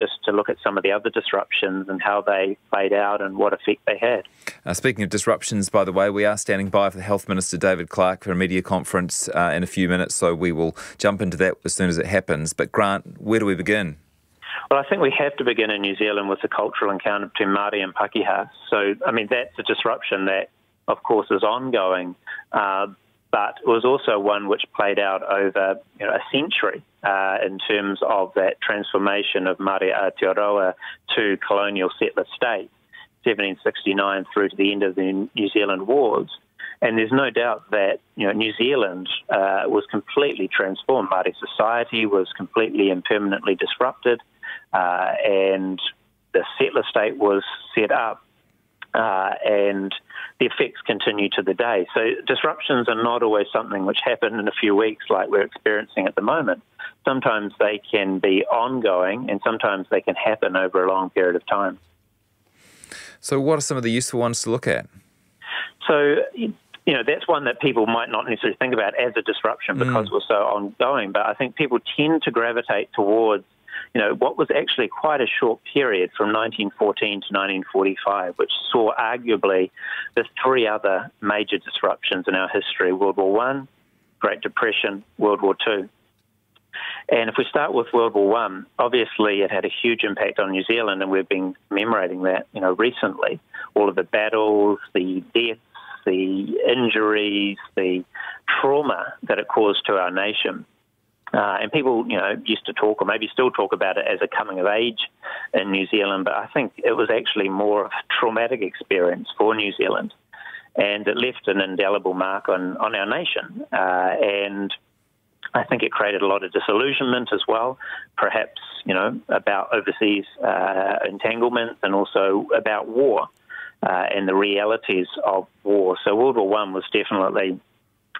just to look at some of the other disruptions and how they played out and what effect they had. Speaking of disruptions, by the way, we are standing by for the Health Minister David Clark for a media conference in a few minutes, so we will jump into that as soon as it happens. But Grant, where do we begin? Well, I think we have to begin in New Zealand with the cultural encounter between Māori and Pākehā. So, I mean, that's a disruption that, of course, is ongoing, but it was also one which played out over a century in terms of that transformation of Māori Aotearoa to colonial settler state, 1769 through to the end of the New Zealand Wars. And there's no doubt that New Zealand was completely transformed. Māori society was completely and permanently disrupted, and the settler state was set up, and the effects continue to the day. So disruptions are not always something which happen in a few weeks like we're experiencing at the moment. Sometimes they can be ongoing, and sometimes they can happen over a long period of time. So what are some of the useful ones to look at? So, that's one that people might not necessarily think about as a disruption because we're so ongoing, but I think people tend to gravitate towards what was actually quite a short period from 1914 to 1945, which saw arguably the three other major disruptions in our history: World War I, Great Depression, World War II. And if we start with World War I, obviously it had a huge impact on New Zealand, and we've been commemorating that, recently. All of the battles, the deaths, the injuries, the trauma that it caused to our nation. And people, used to talk, or maybe still talk about it as a coming of age in New Zealand, but I think it was actually more of a traumatic experience for New Zealand. And it left an indelible mark on our nation. And I think it created a lot of disillusionment as well, perhaps, about overseas entanglements and also about war and the realities of war. So World War I was definitely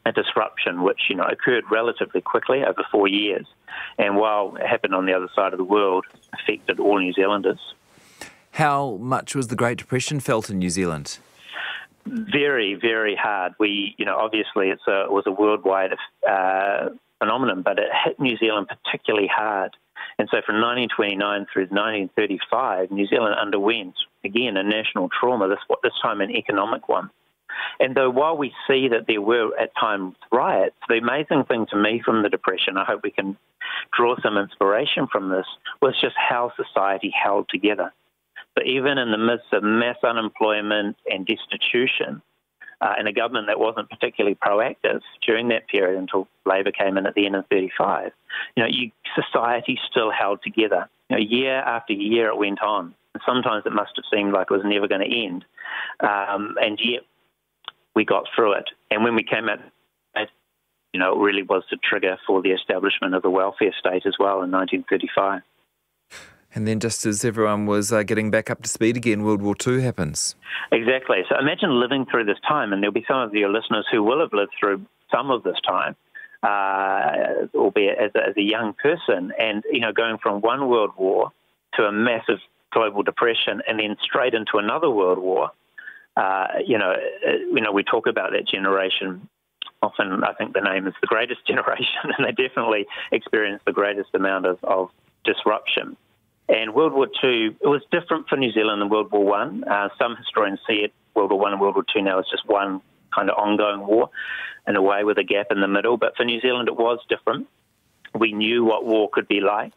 a disruption which, occurred relatively quickly over 4 years. And while it happened on the other side of the world, affected all New Zealanders. How much was the Great Depression felt in New Zealand? Very, very hard. Obviously it was a worldwide phenomenon, but it hit New Zealand particularly hard. And so from 1929 through 1935, New Zealand underwent, again, a national trauma, this time an economic one. And though while we see that there were at times riots, the amazing thing to me from the Depression, I hope we can draw some inspiration from this, was just how society held together. But even in the midst of mass unemployment and destitution, and a government that wasn't particularly proactive during that period until Labour came in at the end of 35, society still held together. Year after year it went on. And sometimes it must have seemed like it was never going to end. And yet we got through it. And when we came out, it really was the trigger for the establishment of the welfare state as well in 1935. And then just as everyone was getting back up to speed again, World War II happens. Exactly. So imagine living through this time, and there'll be some of your listeners who will have lived through some of this time, albeit as a young person, and, going from one world war to a massive global depression and then straight into another world war. We talk about that generation. Often I think the name is the greatest generation, and they definitely experienced the greatest amount of disruption. And World War II, it was different for New Zealand than World War I. Some historians see it, World War I and World War II now, as just one kind of ongoing war, in a way with a gap in the middle. But for New Zealand, it was different. We knew what war could be like.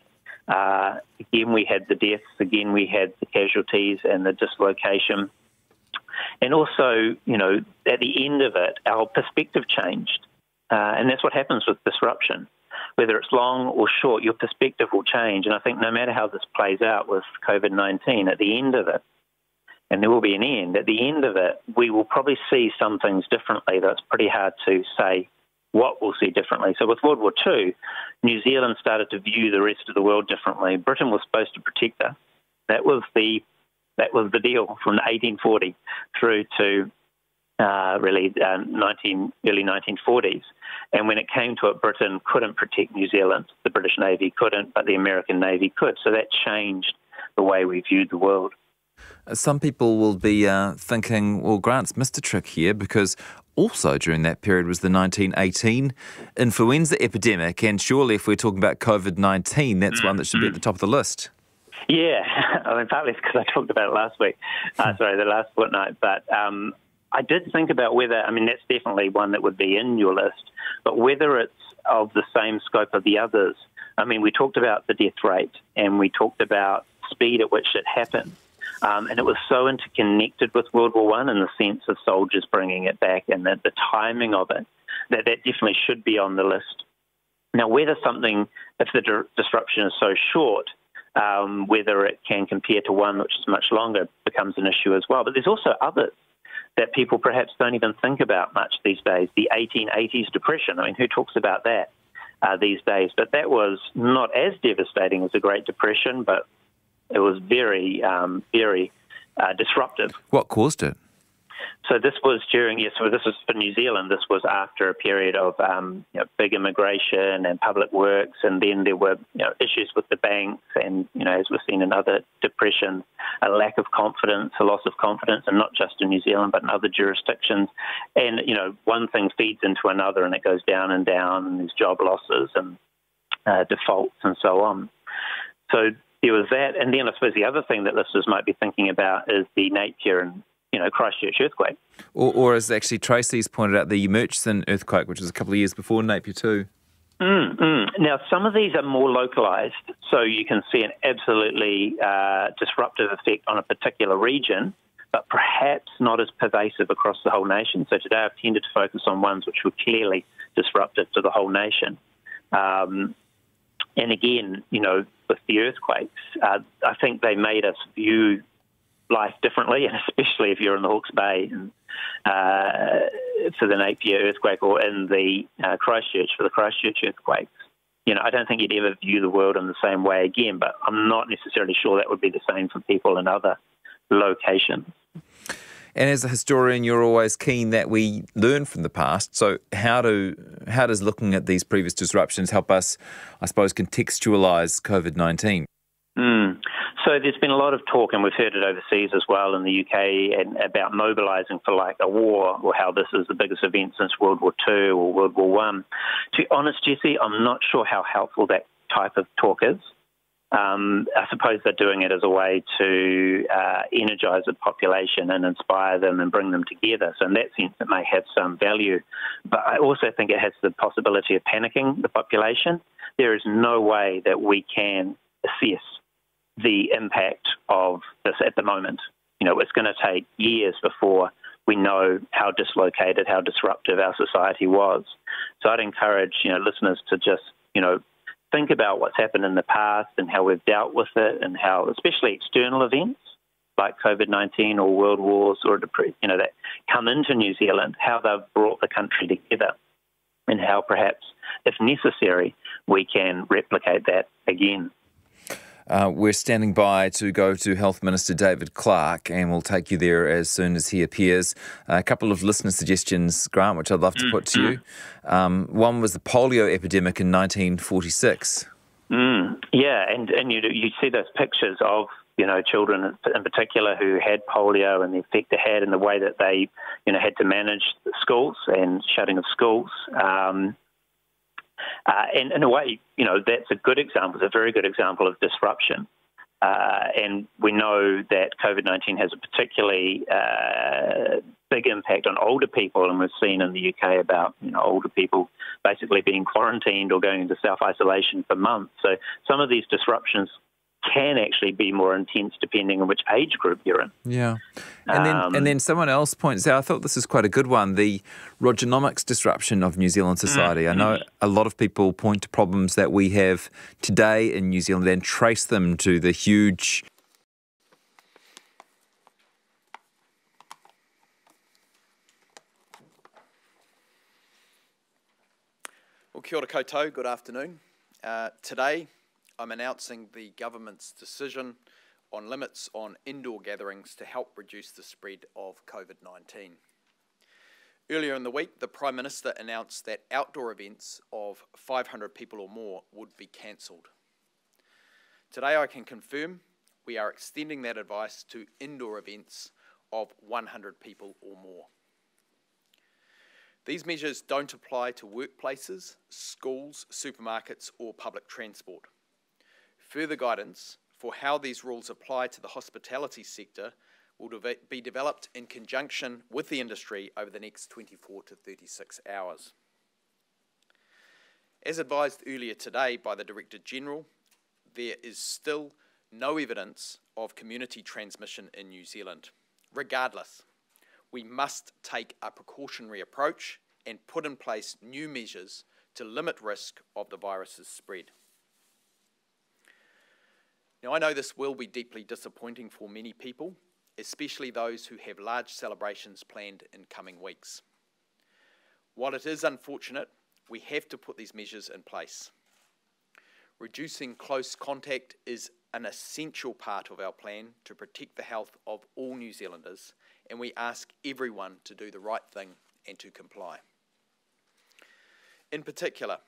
Again, we had the deaths. Again, we had the casualties and the dislocation. And also, at the end of it, our perspective changed. And that's what happens with disruption. Whether it's long or short, your perspective will change. And I think no matter how this plays out with COVID-19, at the end of it, and there will be an end, at the end of it, we will probably see some things differently. That's pretty hard to say what we'll see differently. So with World War II, New Zealand started to view the rest of the world differently. Britain was supposed to protect us. That was the deal from 1840 through to early 1940s. And when it came to it, Britain couldn't protect New Zealand. The British Navy couldn't, but the American Navy could. So that changed the way we viewed the world. Some people will be thinking, well, Grant's missed a trick here, because also during that period was the 1918 influenza epidemic. And surely if we're talking about COVID-19, that's one that should be at the top of the list. Yeah, I mean, partly it's because I talked about it last week, the last fortnight, but I did think about whether, I mean, that's definitely one that would be in your list, but whether it's of the same scope of the others. I mean, we talked about the death rate and we talked about speed at which it happened. And it was so interconnected with World War I in the sense of soldiers bringing it back and the timing of it, that definitely should be on the list. Now, whether something, if the disruption is so short, whether it can compare to one which is much longer becomes an issue as well. But there's also others that people perhaps don't even think about much these days. The 1880s depression, I mean, who talks about that these days? But that was not as devastating as the Great Depression, but it was very, very disruptive. What caused it? So this was so this was for New Zealand. This was after a period of big immigration and public works, and then there were issues with the banks, and as we've seen in other depressions, a lack of confidence, a loss of confidence, and not just in New Zealand but in other jurisdictions. And one thing feeds into another, and it goes down, and there's job losses and defaults and so on. So there was that, and then I suppose the other thing that listeners might be thinking about is the Napier and Christchurch earthquake. Or as actually Tracy's pointed out, the Murchison earthquake, which was a couple of years before Napier too. Now, some of these are more localised, so you can see an absolutely disruptive effect on a particular region, but perhaps not as pervasive across the whole nation. So today I've tended to focus on ones which were clearly disruptive to the whole nation. And again, with the earthquakes, I think they made us view life differently, and especially if you're in the Hawke's Bay and, for the Napier earthquake, or in the Christchurch for the Christchurch earthquakes. I don't think you'd ever view the world in the same way again, but I'm not necessarily sure that would be the same for people in other locations. And as a historian, you're always keen that we learn from the past. So how does looking at these previous disruptions help us, I suppose, contextualise COVID-19? So there's been a lot of talk, and we've heard it overseas as well in the UK, and about mobilising for like a war, or how this is the biggest event since World War II or World War I. To be honest, Jesse, I'm not sure how helpful that type of talk is. I suppose they're doing it as a way to energise the population and inspire them and bring them together. So in that sense, it may have some value. But I also think it has the possibility of panicking the population. There is no way that we can assess the impact of this at the moment. It's going to take years before we know how dislocated, how disruptive our society was. So I'd encourage, listeners to just, think about what's happened in the past and how we've dealt with it, and how, especially external events like COVID-19 or world wars or that come into New Zealand, how they've brought the country together, and how perhaps, if necessary, we can replicate that again. We're standing by to go to Health Minister David Clark, and we'll take you there as soon as he appears. A couple of listener suggestions, Grant, which I'd love to put to you. One was the polio epidemic in 1946. Yeah, and you see those pictures of children in particular who had polio, and the effect it had, and the way that they had to manage the schools and shutting of schools. And in a way, that's a good example. It's a very good example of disruption. And we know that COVID-19 has a particularly big impact on older people, and we've seen in the UK about older people basically being quarantined or going into self-isolation for months. So some of these disruptions can actually be more intense depending on which age group you're in. Yeah. And then someone else points out, I thought this is quite a good one, the Rogernomics disruption of New Zealand society. I know a lot of people point to problems that we have today in New Zealand and trace them to the huge... Well, kia ora koutou, good afternoon. Today, I'm announcing the government's decision on limits on indoor gatherings to help reduce the spread of COVID-19. Earlier in the week, the Prime Minister announced that outdoor events of 500 people or more would be cancelled. Today, I can confirm we are extending that advice to indoor events of 100 people or more. These measures don't apply to workplaces, schools, supermarkets or public transport. Further guidance for how these rules apply to the hospitality sector will be developed in conjunction with the industry over the next 24 to 36 hours. As advised earlier today by the Director General, there is still no evidence of community transmission in New Zealand. Regardless, we must take a precautionary approach and put in place new measures to limit risk of the virus's spread. Now, I know this will be deeply disappointing for many people, especially those who have large celebrations planned in coming weeks. While it is unfortunate, we have to put these measures in place. Reducing close contact is an essential part of our plan to protect the health of all New Zealanders, and we ask everyone to do the right thing and to comply. In particular,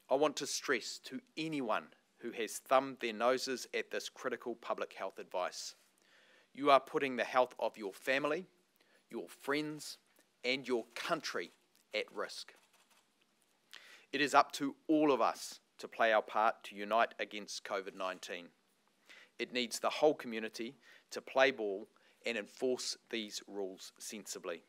I want to stress to anyone who has thumbed their noses at this critical public health advice: you are putting the health of your family, your friends, and your country at risk. It is up to all of us to play our part to unite against COVID-19. It needs the whole community to play ball and enforce these rules sensibly.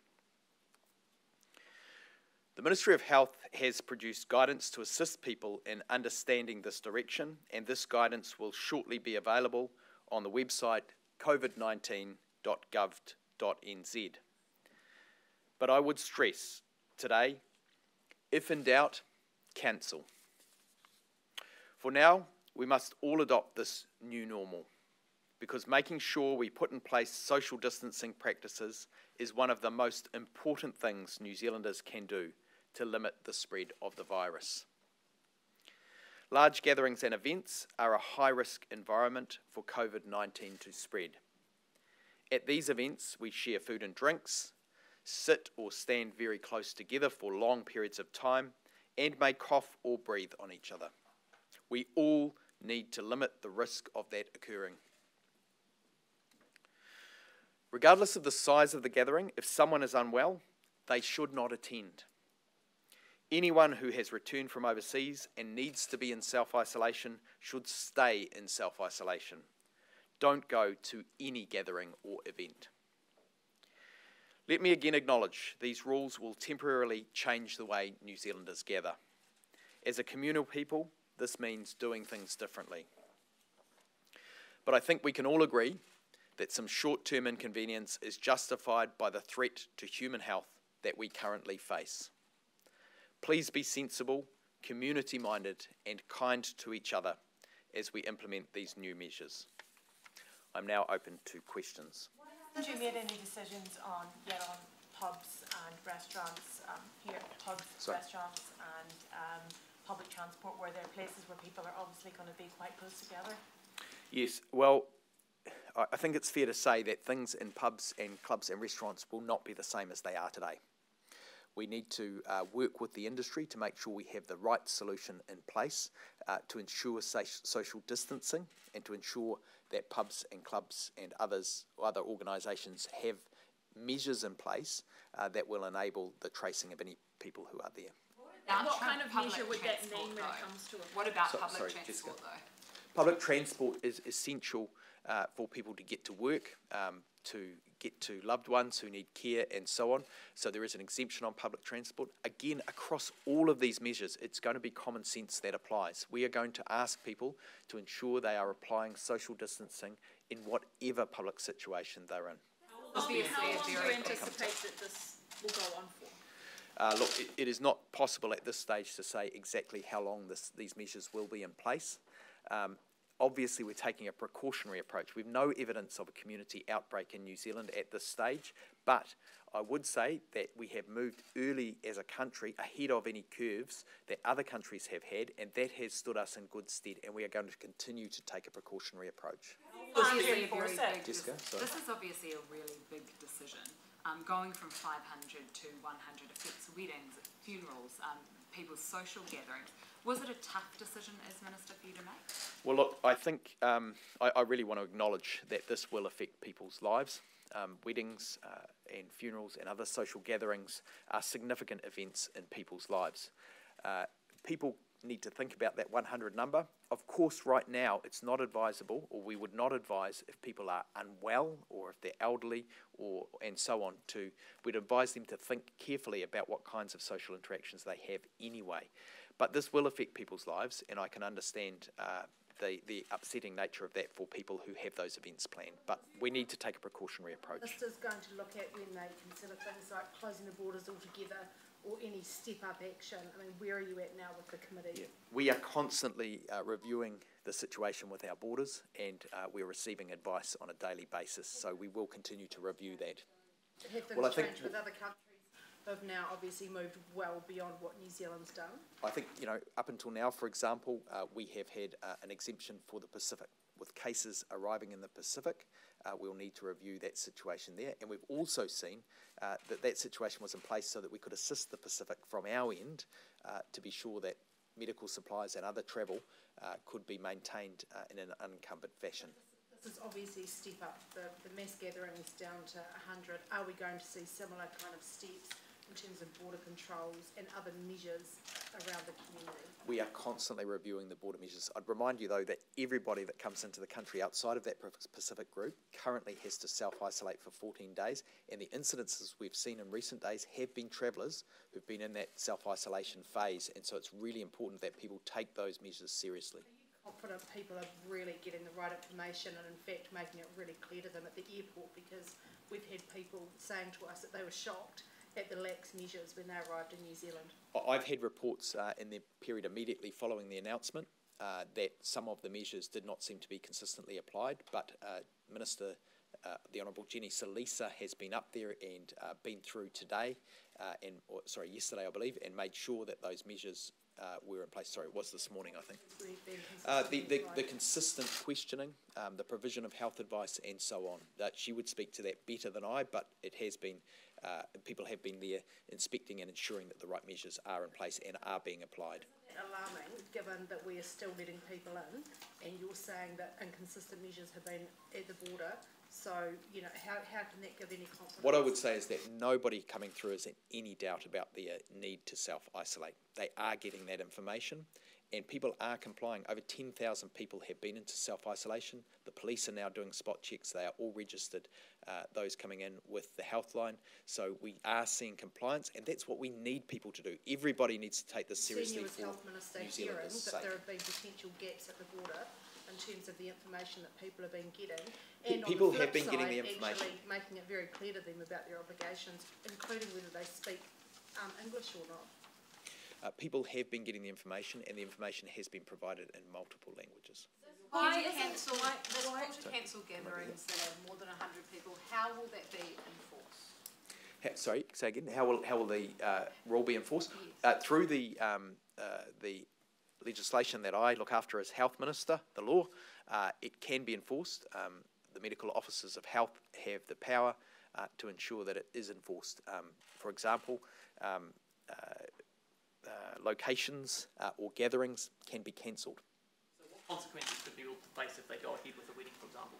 The Ministry of Health has produced guidance to assist people in understanding this direction, and this guidance will shortly be available on the website covid19.gov.nz. But I would stress today, if in doubt, cancel. For now, we must all adopt this new normal, because making sure we put in place social distancing practices is one of the most important things New Zealanders can do to limit the spread of the virus. Large gatherings and events are a high-risk environment for COVID-19 to spread. At these events, we share food and drinks, sit or stand very close together for long periods of time, and may cough or breathe on each other. We all need to limit the risk of that occurring. Regardless of the size of the gathering, if someone is unwell, they should not attend. Anyone who has returned from overseas and needs to be in self-isolation should stay in self-isolation. Don't go to any gathering or event. Let me again acknowledge these rules will temporarily change the way New Zealanders gather. As a communal people, this means doing things differently. But I think we can all agree that some short-term inconvenience is justified by the threat to human health that we currently face. Please be sensible, community-minded, and kind to each other as we implement these new measures. I'm now open to questions. Have you made any decisions on pubs and restaurants restaurants and public transport? Where there are places where people are obviously going to be quite close together? Yes, well, I think it's fair to say that things in pubs and clubs and restaurants will not be the same as they are today. We need to work with the industry to make sure we have the right solution in place to ensure social distancing and to ensure that pubs and clubs and other organisations have measures in place that will enable the tracing of any people who are there. What kind of measure would that mean when it comes to it? What about public transport though? Public transport is essential for people to get to work, to get to loved ones who need care and so on. So there is an exemption on public transport. Again, across all of these measures, it's going to be common sense that applies. We are going to ask people to ensure they are applying social distancing in whatever public situation they're in. Obviously, how long do you anticipate that this will go on for? Look, it is not possible at this stage to say exactly how long these measures will be in place. Obviously, we're taking a precautionary approach. We've no evidence of a community outbreak in New Zealand at this stage, but I would say that we have moved early as a country ahead of any curves that other countries have had, and that has stood us in good stead, and we are going to continue to take a precautionary approach. This is obviously a really big decision. Going from 500 to 100 affects weddings, funerals, people's social gatherings. Was it a tough decision as Minister for you to make? Well, look, I think I really want to acknowledge that this will affect people's lives. Weddings and funerals and other social gatherings are significant events in people's lives. People need to think about that 100 number. Of course, right now, it's not advisable, or we would not advise if people are unwell or if they're elderly and so on. We'd advise them to think carefully about what kinds of social interactions they have anyway. But this will affect people's lives, and I can understand the upsetting nature of that for people who have those events planned. But we need to take a precautionary approach. This is going to look at when they consider things like closing the borders altogether or any step-up action. I mean, where are you at now with the committee? Yeah. We are constantly reviewing the situation with our borders, and we're receiving advice on a daily basis, so we will continue to review that. Have things changed with other countries who have now obviously moved well beyond what New Zealand's done? I think, up until now, for example, we have had an exemption for the Pacific. With cases arriving in the Pacific, we'll need to review that situation there. And we've also seen that situation was in place so that we could assist the Pacific from our end to be sure that medical supplies and other travel could be maintained in an unencumbered fashion. This is obviously a step up. The mass gatherings down to 100. Are we going to see similar kind of steps in terms of border controls and other measures around the community? We are constantly reviewing the border measures. I'd remind you, though, that everybody that comes into the country outside of that Pacific group currently has to self-isolate for 14 days, and the incidences we've seen in recent days have been travellers who've been in that self-isolation phase, and so it's really important that people take those measures seriously. Are you confident people are really getting the right information and, in fact, making it really clear to them at the airport? Because we've had people saying to us that they were shocked at the lax measures when they arrived in New Zealand. I've had reports in the period immediately following the announcement that some of the measures did not seem to be consistently applied, but Minister, the Honourable Jenny Salisa, has been up there and been through today, yesterday I believe, and made sure that those measures were in place. Sorry, it was this morning, I think. The consistent questioning, the provision of health advice and so on. She would speak to that better than I, but it has been, people have been there inspecting and ensuring that the right measures are in place and are being applied. Alarming, given that we are still letting people in, and you're saying that inconsistent measures have been at the border. So, how can that give any confidence? What I would say is that nobody coming through is in any doubt about their need to self-isolate. They are getting that information, and people are complying. Over 10,000 people have been into self-isolation. The police are now doing spot checks. They are all registered, those coming in with the health line. So we are seeing compliance, and that's what we need people to do. Everybody needs to take this seriously. As Health Minister, hearing that there have been potential gaps at the border in terms of the information that people have been getting, and people on the have been flip getting side, the information, actually making it very clear to them about their obligations, including whether they speak English or not. People have been getting the information, and the information has been provided in multiple languages. Why to cancel gatherings that have more than 100 people? How will that be enforced? Sorry, say again. How will the rule be enforced? Through the legislation that I look after as Health Minister, the law, it can be enforced. The medical officers of health have the power to ensure that it is enforced. For example, locations or gatherings can be cancelled. So what consequences could people face if they go ahead with a wedding, for example?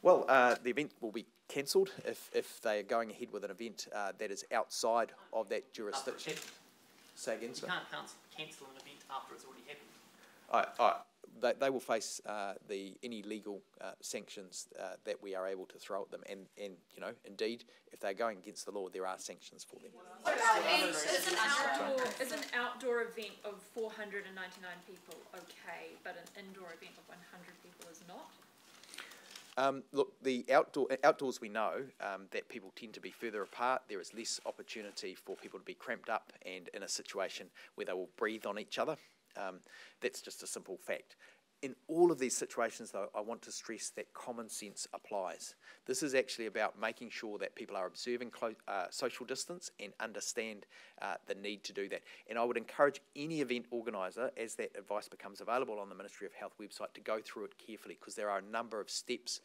Well, the event will be cancelled if they are going ahead with an event that is outside of that jurisdiction. Say again, sir? You can't cancel an event after it's already happened. They will face any legal sanctions that we are able to throw at them, and indeed, if they're going against the law, there are sanctions for them. Is an outdoor event of 499 people okay, but an indoor event of 100 people is not? Look, the outdoors we know that people tend to be further apart. There is less opportunity for people to be cramped up and in a situation where they will breathe on each other. That's just a simple fact. In all of these situations, though, I want to stress that common sense applies. This is actually about making sure that people are observing social distance and understand the need to do that. And I would encourage any event organiser, as that advice becomes available on the Ministry of Health website, to go through it carefully, because there are a number of steps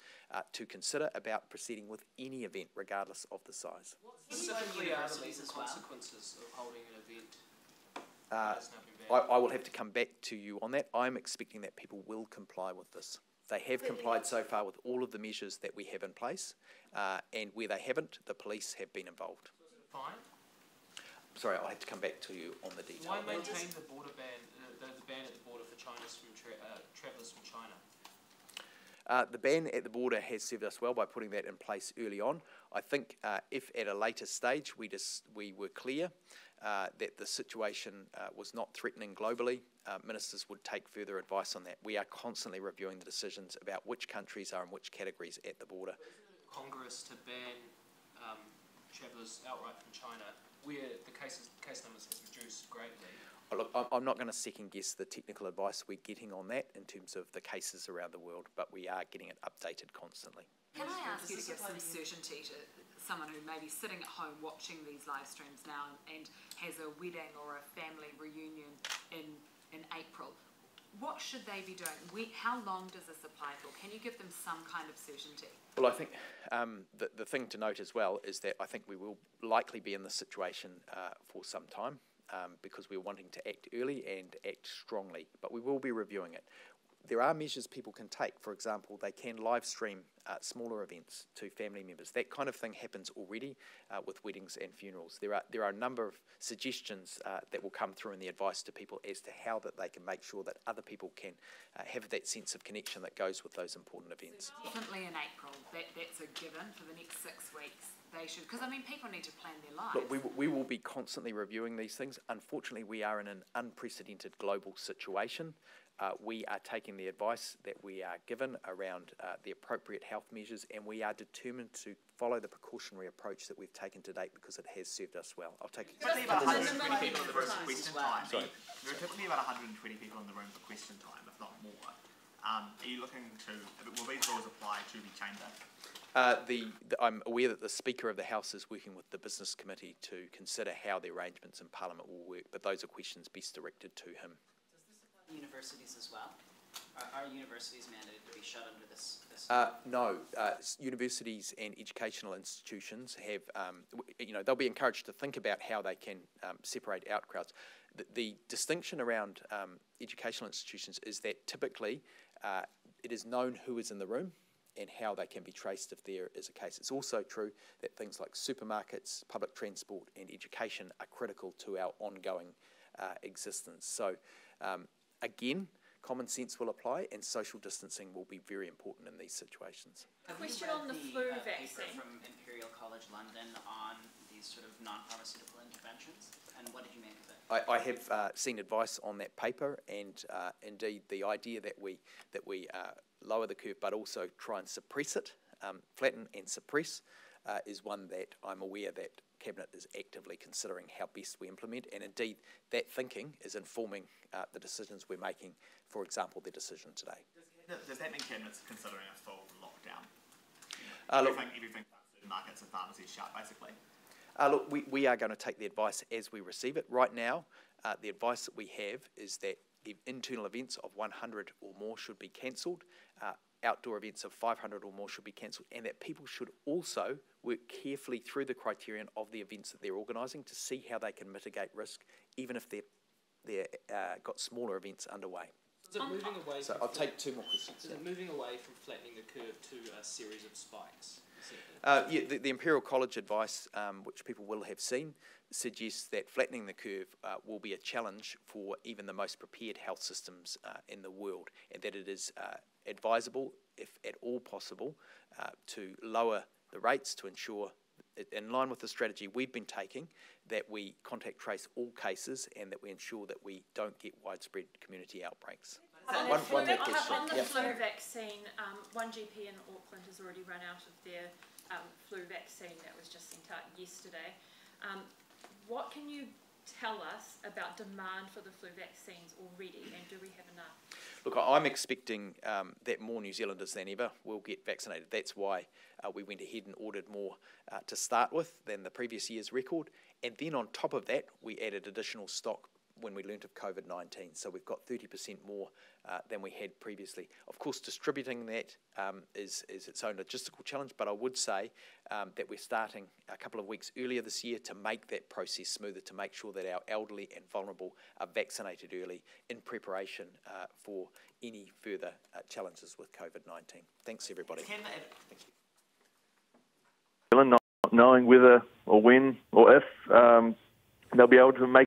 to consider about proceeding with any event, regardless of the size. What specifically are the legal consequences of holding an event? I will have to come back to you on that. I'm expecting that people will comply with this. They have complied so far with all of the measures that we have in place, and where they haven't, the police have been involved. Fine. Sorry, I'll have to come back to you on the detail. Why maintain the border ban? the ban at the border for travellers from China? The ban at the border has served us well by putting that in place early on. I think if at a later stage we were clear that the situation was not threatening globally, ministers would take further advice on that. We are constantly reviewing the decisions about which countries are in which categories at the border. Congress to ban travellers outright from China, where the case numbers has reduced greatly. Look, I'm not going to second guess the technical advice we're getting on that in terms of the cases around the world, but we are getting it updated constantly. Can I ask you to give some certainty to someone who may be sitting at home watching these live streams now and has a wedding or a family reunion in April? What should they be doing? How long does this apply for? Can you give them some kind of certainty? Well, I think the thing to note as well is that I think we will likely be in this situation for some time. Because we're wanting to act early and act strongly, but we will be reviewing it. There are measures people can take. For example, they can live stream smaller events to family members. That kind of thing happens already with weddings and funerals. There are a number of suggestions that will come through in the advice to people as to how that they can make sure that other people can have that sense of connection that goes with those important events. Definitely in April, that's a given for the next 6 weeks. They should, because I mean, people need to plan their lives. Look, we will be constantly reviewing these things. Unfortunately, we are in an unprecedented global situation. We are taking the advice that we are given around the appropriate health measures, and we are determined to follow the precautionary approach that we've taken to date because it has served us well. I'll take it. Typically about 120 people in the room for question time. Sorry. There are typically about 120 people in the room for question time, if not more. Are you looking to, will these rules apply to the chamber? I'm aware that the Speaker of the House is working with the Business Committee to consider how the arrangements in Parliament will work, but those are questions best directed to him. Does this apply to universities as well? Are universities mandated to be shut under this? No. Universities and educational institutions have, they'll be encouraged to think about how they can separate out crowds. The distinction around educational institutions is that typically it is known who is in the room and how they can be traced if there is a case. It's also true that things like supermarkets, public transport and education are critical to our ongoing existence. So again, common sense will apply and social distancing will be very important in these situations. A question on the flu vaccine. Paper from Imperial College London on these sort of non-pharmaceutical interventions, and what did you make of it? I have seen advice on that paper, and indeed the idea that we lower the curve but also try and suppress it, flatten and suppress, is one that I'm aware that Cabinet is actively considering how best we implement, and indeed that thinking is informing the decisions we're making, for example, the decision today. Does that mean Cabinet's considering a full lockdown? Everything markets and pharmacies shut, basically? Look, we are going to take the advice as we receive it. Right now, the advice that we have is that internal events of 100 or more should be cancelled, outdoor events of 500 or more should be cancelled, and that people should also work carefully through the criterion of the events that they're organising to see how they can mitigate risk, even if they've got smaller events underway. So is it moving away I'll take 2 more questions. Is it moving away from flattening the curve to a series of spikes? Yeah, the Imperial College advice, which people will have seen, suggests that flattening the curve will be a challenge for even the most prepared health systems in the world, and that it is advisable, if at all possible, to lower the rates to ensure, in line with the strategy we've been taking, that we contact trace all cases and that we ensure that we don't get widespread community outbreaks. On the flu vaccine, one GP in Auckland has already run out of their flu vaccine that was just sent out yesterday. What can you tell us about demand for the flu vaccines already, and do we have enough? Look, I'm expecting that more New Zealanders than ever will get vaccinated. That's why we went ahead and ordered more to start with than the previous year's record. And then on top of that, we added additional stock when we learnt of COVID-19. So we've got 30% more than we had previously. Of course, distributing that is its own logistical challenge, but I would say that we're starting a couple of weeks earlier this year to make that process smoother, to make sure that our elderly and vulnerable are vaccinated early in preparation for any further challenges with COVID-19. Thanks, everybody. Thank you. Not knowing whether or when or if they'll be able to make